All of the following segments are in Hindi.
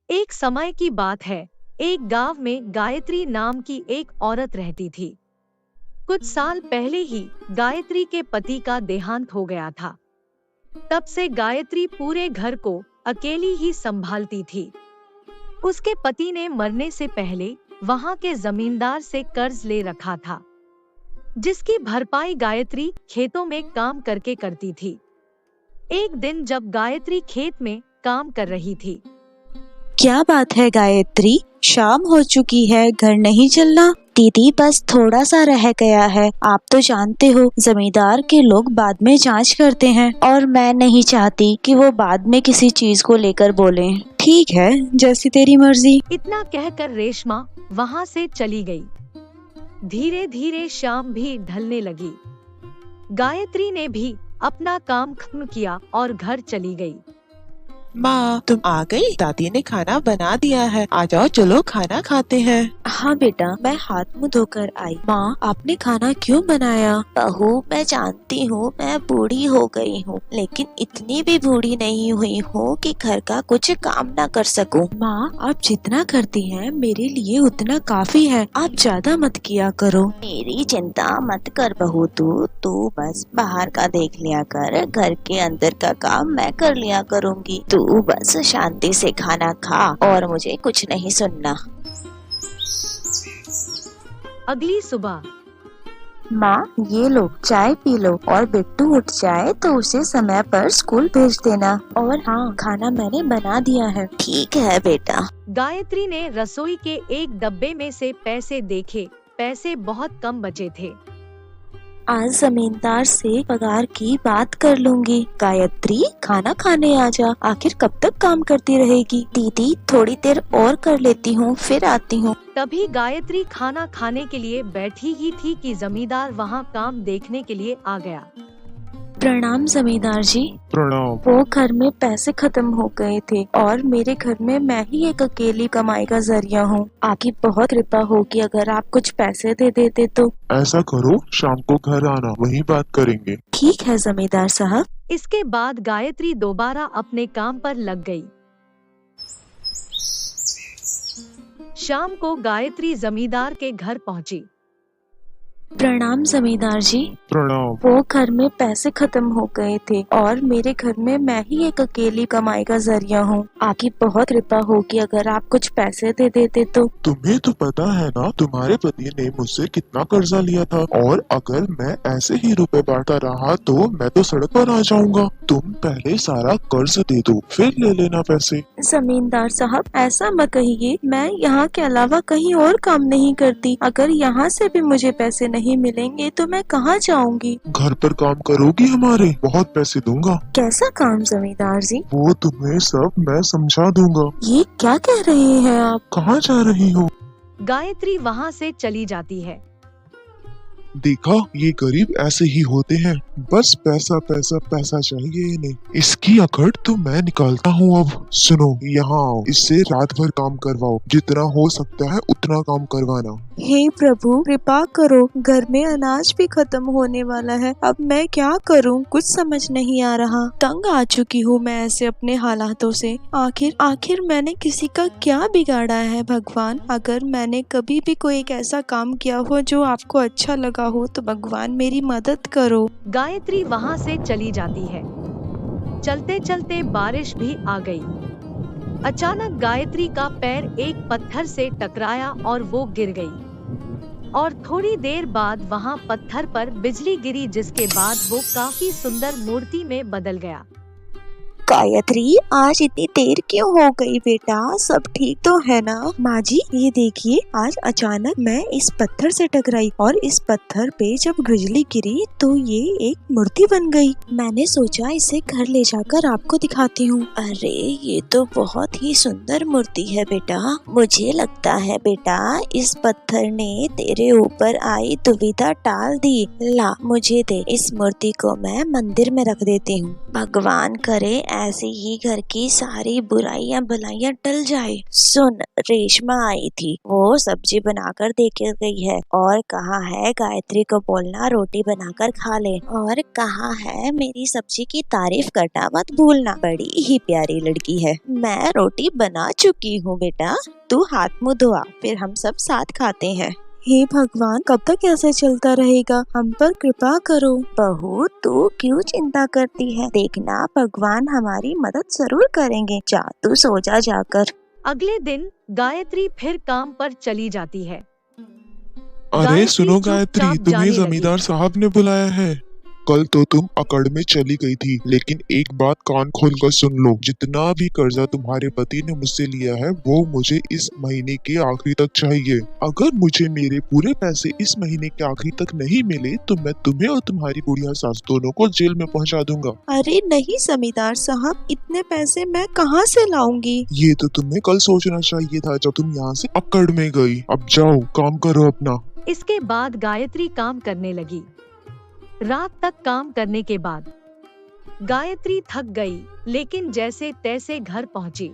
एक समय की बात है। एक गांव में गायत्री नाम की एक औरत रहती थी। कुछ साल पहले ही गायत्री के पति का देहांत हो गया था। तब से गायत्री पूरे घर को अकेली ही संभालती थी। उसके पति ने मरने से पहले वहां के जमींदार से कर्ज ले रखा था, जिसकी भरपाई गायत्री खेतों में काम करके करती थी। एक दिन जब गायत्री खेत में काम कर रही थी। क्या बात है गायत्री, शाम हो चुकी है, घर नहीं चलना? दीदी बस थोड़ा सा रह गया है। आप तो जानते हो जमींदार के लोग बाद में जांच करते हैं और मैं नहीं चाहती कि वो बाद में किसी चीज को लेकर बोलें। ठीक है, जैसी तेरी मर्जी। इतना कहकर रेशमा वहां से चली गई। धीरे धीरे शाम भी ढलने लगी। गायत्री ने भी अपना काम खत्म किया और घर चली गई। माँ, तुम आ गई? दादी ने खाना बना दिया है, आ जाओ चलो खाना खाते हैं। हाँ बेटा, मैं हाथ मुँह धोकर आई। माँ, आपने खाना क्यों बनाया? बहू, मैं जानती हूँ मैं बूढ़ी हो गई हूँ, लेकिन इतनी भी बूढ़ी नहीं हुई हूँ कि घर का कुछ काम ना कर सकूँ। माँ, आप जितना करती हैं मेरे लिए उतना काफी है, आप ज्यादा मत किया करो। मेरी चिंता मत कर बहू, तू बस बाहर का देख लिया कर, घर के अंदर का काम मैं कर लिया करूँगी। तू बस शांति से खाना खा और मुझे कुछ नहीं सुनना। अगली सुबह। माँ, ये लो चाय पी लो और बिट्टू उठ जाए तो उसे समय पर स्कूल भेज देना। और हाँ, खाना मैंने बना दिया है। ठीक है बेटा। गायत्री ने रसोई के एक डब्बे में से पैसे देखे। पैसे बहुत कम बचे थे। आज जमींदार से पगार की बात कर लूंगी। गायत्री, खाना खाने आ जा। आखिर कब तक काम करती रहेगी? दीदी, थोड़ी देर और कर लेती हूँ, फिर आती हूँ। तभी गायत्री खाना खाने के लिए बैठी ही थी कि जमींदार वहां काम देखने के लिए आ गया। प्रणाम जमींदार जी। प्रणाम। वो घर में पैसे खत्म हो गए थे और मेरे घर में मैं ही एक अकेली कमाई का जरिया हूँ। आपकी बहुत कृपा होगी अगर आप कुछ पैसे दे देते तो। ऐसा करो, शाम को घर आना, वहीं बात करेंगे। ठीक है जमींदार साहब। इसके बाद गायत्री दोबारा अपने काम पर लग गई। शाम को गायत्री जमींदार के घर पहुंची। प्रणाम जमींदार जी। प्रणाम। वो घर में पैसे खत्म हो गए थे और मेरे घर में मैं ही एक अकेली कमाई का जरिया हूँ। आपकी बहुत कृपा होगी अगर आप कुछ पैसे दे देते तो। तुम्हें तो पता है ना तुम्हारे पति ने मुझसे कितना कर्जा लिया था, और अगर मैं ऐसे ही रुपए बांटता रहा तो मैं तो सड़क पर आ जाऊंगा। तुम पहले सारा कर्ज दे दो, फिर ले लेना पैसे। जमींदार साहब, ऐसा मत कहिए, मैं यहाँ के अलावा कहीं और काम नहीं करती। अगर यहाँ से भी मुझे पैसे नहीं मिलेंगे तो मैं कहाँ जाऊंगी? घर पर काम करोगी हमारे, बहुत पैसे दूंगा। कैसा काम जमींदार जी? वो तुम्हें सब मैं समझा दूंगा। ये क्या कह रहे हैं आप? कहाँ जा रही हो? गायत्री वहां से चली जाती है। देखा, ये गरीब ऐसे ही होते हैं, बस पैसा पैसा पैसा चाहिए इन्हें। इसकी अकड़ तो मैं निकालता हूँ अब। सुनो, यहाँ आओ, इससे रात भर काम करवाओ, जितना हो सकता है उतना काम करवाना। हे प्रभु, कृपा करो, घर में अनाज भी खत्म होने वाला है। अब मैं क्या करूं? कुछ समझ नहीं आ रहा। तंग आ चुकी हूँ मैं ऐसे अपने हालातों से। आखिर मैंने किसी का क्या बिगाड़ा है भगवान? अगर मैंने कभी भी कोई एक ऐसा काम किया हो जो आपको अच्छा लगा हो तो भगवान मेरी मदद करो। गायत्री वहां से चली जाती है। चलते चलते बारिश भी आ गई। अचानक गायत्री का पैर एक पत्थर से टकराया और वो गिर गई। और थोड़ी देर बाद वहां पत्थर पर बिजली गिरी, जिसके बाद वो काफी सुंदर मूर्ति में बदल गया। गायत्री, आज इतनी देर क्यों हो गई बेटा? सब ठीक तो है ना? माँ जी, ये देखिए, आज अचानक मैं इस पत्थर से टकराई और इस पत्थर पे जब बिजली गिरी तो ये एक मूर्ति बन गई। मैंने सोचा इसे घर ले जाकर आपको दिखाती हूँ। अरे, ये तो बहुत ही सुंदर मूर्ति है बेटा। मुझे लगता है बेटा इस पत्थर ने तेरे ऊपर आई दुविधा टाल दी। ला, मुझे दे, इस मूर्ति को मैं मंदिर में रख देती हूँ। भगवान करे ऐसे ही घर की सारी बुराइयां भलाइयां टल जाए। सुन, रेशमा आई थी, वो सब्जी बनाकर दे के गई है और कहा है गायत्री को बोलना रोटी बनाकर खा ले, और कहा है मेरी सब्जी की तारीफ करना मत भूलना, बड़ी ही प्यारी लड़की है। मैं रोटी बना चुकी हूँ बेटा, तू हाथ मुँह धोआ, फिर हम सब साथ खाते हैं। हे भगवान, कब तक ऐसे चलता रहेगा? हम पर कृपा करो। बहू, तू क्यों चिंता करती है? देखना भगवान हमारी मदद जरूर करेंगे। जा तू सो जा जाकर। अगले दिन गायत्री फिर काम पर चली जाती है। अरे गायत्री सुनो चुपचाप गायत्री, तुम्हें जाने लगी। जमींदार साहब ने बुलाया है। कल तो तुम अकड़ में चली गई थी, लेकिन एक बात कान खोलकर सुन लो, जितना भी कर्जा तुम्हारे पति ने मुझसे लिया है वो मुझे इस महीने के आखिरी तक चाहिए। अगर मुझे मेरे पूरे पैसे इस महीने के आखिरी तक नहीं मिले तो मैं तुम्हें और तुम्हारी बुढ़िया सास दोनों को जेल में पहुंचा दूंगा। अरे नहीं जमींदार साहब, इतने पैसे मैं कहाँ से लाऊंगी? ये तो तुम्हें कल सोचना चाहिए था जब तुम यहाँ से अकड़ में गई। अब जाओ काम करो अपना। इसके बाद गायत्री काम करने लगी। रात तक काम करने के बाद गायत्री थक गई, लेकिन जैसे तैसे घर पहुंची।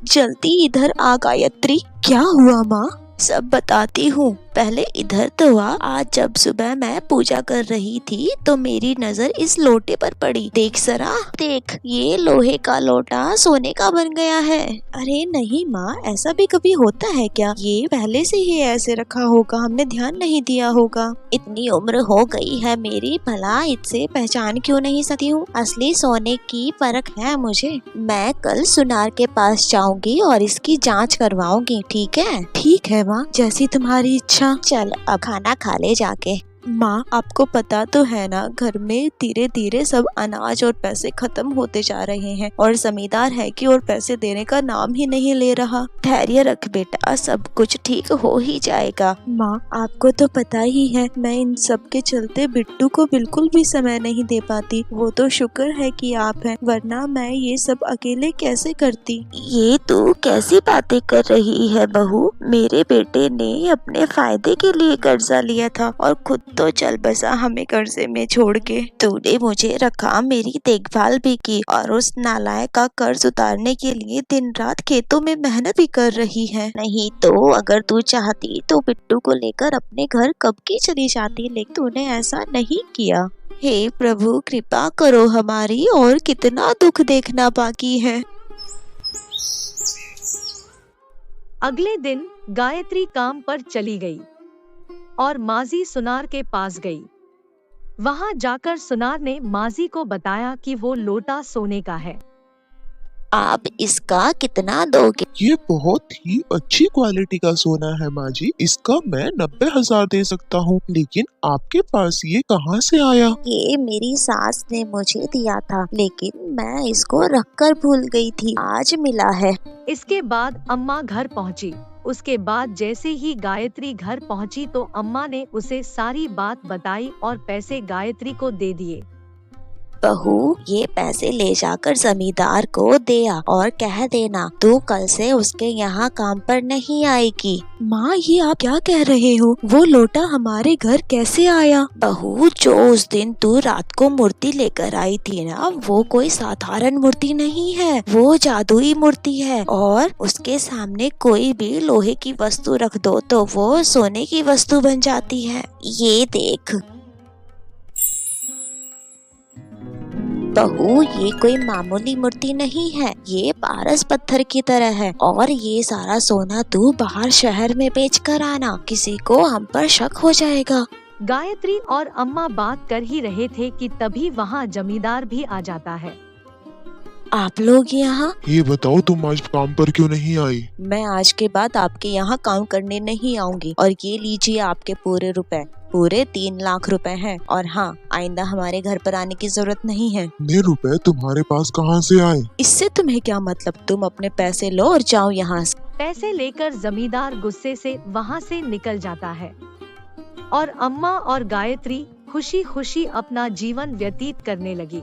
जल्दी इधर आ गायत्री। क्या हुआ माँ? सब बताती हूँ, पहले इधर तो आ। आज जब सुबह मैं पूजा कर रही थी तो मेरी नजर इस लोटे पर पड़ी। देख जरा, देख, ये लोहे का लोटा सोने का बन गया है। अरे नहीं माँ, ऐसा भी कभी होता है क्या? ये पहले से ही ऐसे रखा होगा, हमने ध्यान नहीं दिया होगा। इतनी उम्र हो गई है मेरी, भला इससे पहचान क्यों नहीं सकती हूँ? असली सोने की परख है मुझे। मैं कल सुनार के पास जाऊंगी और इसकी जांच करवाऊंगी, ठीक है? ठीक है माँ, जैसी तुम्हारी इच्छा। चल अब खाना खा ले जाके। माँ, आपको पता तो है ना, घर में धीरे धीरे सब अनाज और पैसे खत्म होते जा रहे हैं और जमींदार है कि और पैसे देने का नाम ही नहीं ले रहा। धैर्य रख बेटा, सब कुछ ठीक हो ही जाएगा। माँ, आपको तो पता ही है मैं इन सब के चलते बिट्टू को बिल्कुल भी समय नहीं दे पाती। वो तो शुक्र है कि आप हैं, वरना मैं ये सब अकेले कैसे करती। ये तू कैसी बातें कर रही है बहू? मेरे बेटे ने अपने फायदे के लिए कर्जा लिया था और खुद तो चल बसा हमें कर्जे में छोड़ के। तूने मुझे रखा, मेरी देखभाल भी की और उस नालायक का कर्ज उतारने के लिए दिन रात खेतों में मेहनत भी कर रही है। नहीं तो अगर तू चाहती तो बिट्टू को लेकर अपने घर कब की चली जाती, लेकिन तूने ऐसा नहीं किया। हे प्रभु, कृपा करो हमारी, और कितना दुख देखना बाकी है। अगले दिन गायत्री काम पर चली गई और माजी सुनार के पास गई। वहां जाकर सुनार ने माजी को बताया कि वो लोटा सोने का है। आप इसका कितना दोगे? ये बहुत ही अच्छी क्वालिटी का सोना है माँ जी, इसका मैं 90,000 दे सकता हूँ, लेकिन आपके पास ये कहाँ से आया? ये मेरी सास ने मुझे दिया था, लेकिन मैं इसको रखकर भूल गई थी, आज मिला है। इसके बाद अम्मा घर पहुंची। उसके बाद जैसे ही गायत्री घर पहुंची तो अम्मा ने उसे सारी बात बताई और पैसे गायत्री को दे दिए। बहू, ये पैसे ले जाकर जमींदार को दे आ और कह देना तू कल से उसके यहाँ काम पर नहीं आएगी। माँ, ये आप क्या कह रहे हो? वो लोटा हमारे घर कैसे आया? बहू, जो उस दिन तू रात को मूर्ति लेकर आई थी ना, वो कोई साधारण मूर्ति नहीं है, वो जादुई मूर्ति है, और उसके सामने कोई भी लोहे की वस्तु रख दो तो वो सोने की वस्तु बन जाती है। ये देख बहू, ये कोई मामूली मूर्ति नहीं है, ये पारस पत्थर की तरह है, और ये सारा सोना तू बाहर शहर में बेच कर आना, किसी को हम पर शक हो जाएगा। गायत्री और अम्मा बात कर ही रहे थे कि तभी वहाँ जमींदार भी आ जाता है। आप लोग यहाँ? ये बताओ तुम आज काम पर क्यों नहीं आई? मैं आज के बाद आपके यहाँ काम करने नहीं आऊंगी, और ये लीजिए आपके पूरे रुपए, पूरे 3 लाख रुपए हैं, और हाँ, आइंदा हमारे घर पर आने की जरूरत नहीं है। इतने रुपए तुम्हारे पास कहाँ से आए? इससे तुम्हें क्या मतलब? तुम अपने पैसे लो और जाओ यहाँ से। पैसे लेकर जमींदार गुस्से से वहाँ से निकल जाता है और अम्मा और गायत्री खुशी खुशी अपना जीवन व्यतीत करने लगी।